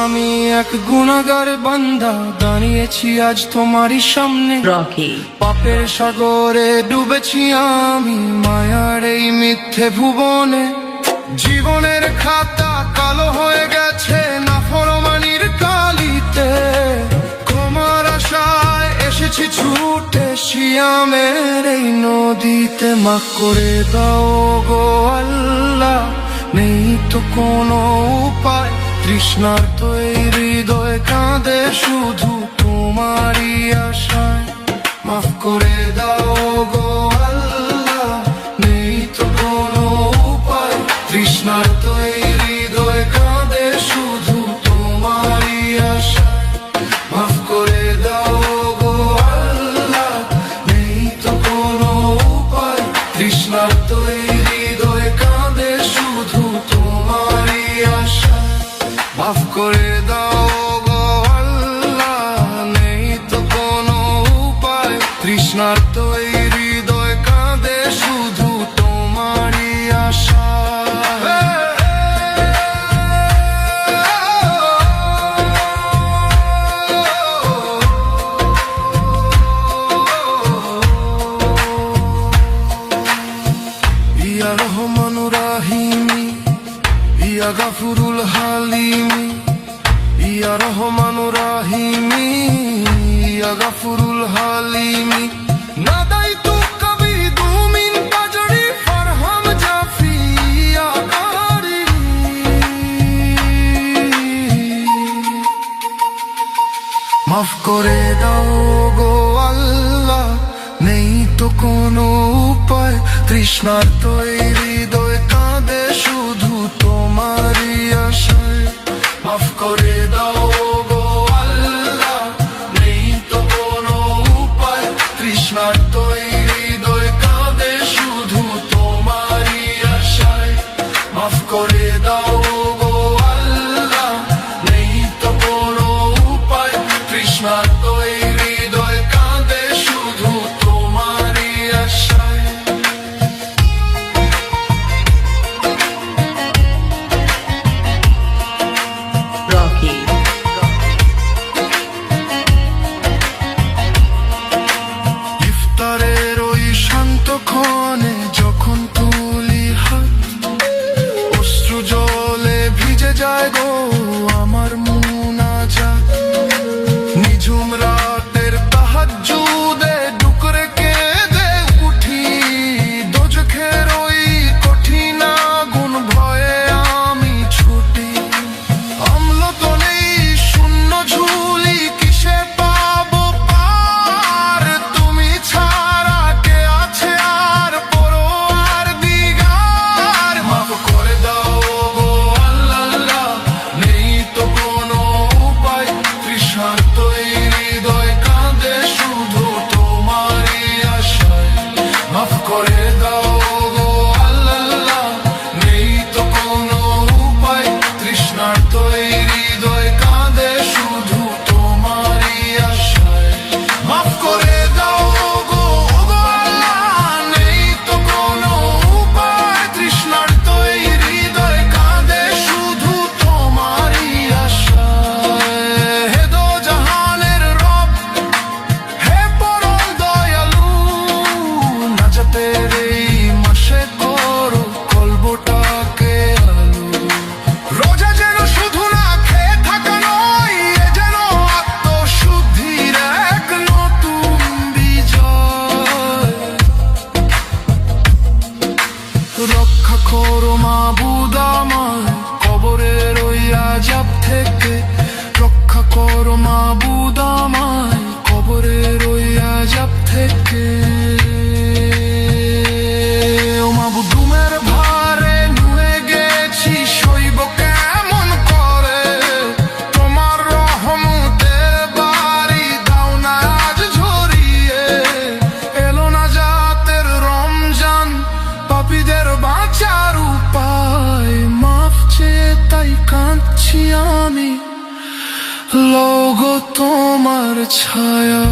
আমি এক গুনাহগার বান্দা, দাঁড়িয়েছি আজ তোমারই সামনে। রকি পাপের সাগরে ডুবেছি আমি, মায়ার এই মিথ্যে ভুবনে। জীবনের খাতা কালো হয়ে গেছে নাফরমানির কালিতে। ক্ষমার আশায় এসেছি ছুটে সিয়ামের এই নদীতে। মাফ করে দাও গো আল্লাহ, নেই তো কোনো উপায়। তৃষ্ণার্ত এই হৃদয় কাঁদে শুধু তোমারই আশায়। মাফ করে দাও গো আল্লাহ, নেই তো কোনো উপায়। তৃষ্ণার্ত এই হৃদয় কাঁদে শুধু তোমারই আশায়। মাফ করে দাও গো আল্লাহ, নেই তো কোনো উপায়। তৃষ্ণার্ত এই হৃদয় কাঁদে শুধু তোমারই আশায়। মাফ করে দাও গো আল্লাহ, নেই তো কোনো উপায়। তৃষ্ণার্ত এই হৃদয় কাঁদে শুধু তোমারই আশায়। ইয়া রহমানুর রাহিমি, ইয়া গাফুরুল হালিমি। ইয়া রহমানুর রাহিমি, ইয়া গাফুরুল হালিমি। নাদাইতু কবি দু মিন পাজরি ফরহাম জাফি ইয়া গারি। মাফ করে দাও গো আল্লাহ, নেই তো কোনো উপায়। তৃষ্ণার্ত এই হৃদয় কাঁদে শুধু তোমারই আশায়। মাফ করে দাও গো আল্লাহ, নেই তো কোনো উপায়। তৃষ্ণার্ত এই হৃদয় কাঁদে শুধু তোমারই আশায়। মাফ করে দাও গো আল্লাহ, নেই তো কোনো উপায়। তৃষ্ণার্ত এই হৃদয় কাঁদে শুধু তোমারই আশায়। রকি ইফতারের ওই শান্ত ক্ষণে যখন তুলি হাত, অশ্রু জলে ভিজে যায় গো আমার মুনাজাত। নিঝুম রাতের তাহাজ্জুদে ডুকরে কেঁদে উঠি, দোজখের ওই কঠিন আগুন ভয়ে আমি ছুটি। অম্ল তো নেই শূন্য ঝুলি, কিসে পাবো পার। তুমি ছাড়া কে আছে আর পরোয়ার দিগার। মাফ করে দাও গো আল্লাহ, নেই তো কোনো উপায়। তৃষ্ণার্ত এই হৃদয় কাঁদে শুধু তোমারই আশায়। মাফ করে দাও গো আল্লাহ, নেই তো কোনো উপায়। তৃষ্ণার্ত এই হৃদয় কাঁদে শুধু তোমারই আশায়। মাফ করে দাও গো আল্লাহ, নেই তো কোনো উপায়। তৃষ্ণার্ত এই হৃদয় কাঁদে শুধু তোমারই আশায়। হে দো জাহানের রব, হে পরম দয়ালু, নাজাতের এই মাসে করো কলবটাকে আলো। রোজা যেন শুধু না খেয়ে থাকা নয়, এ যেন আত্মশুদ্ধির এক নতুন বিজয়। রক্ষা করো মাবুদ আমায় কবরের ওই আযাব থেকে। রক্ষা করো মাবুদ আমায় কবরের ওই আযাব থেকে। ও মাবুদ ঘুমের ভারে নুয়ে গেছি, সইব কেমন করে। তোমার রহমতের বাড়ি দাও না আজ ঝরিয়ে। এলো না জাতের রমজান, পাপীদের বাঁচার উপায়। মাফ চেয়ে তাই কাঁদছি আমি, লোগো তোমার ছায়া।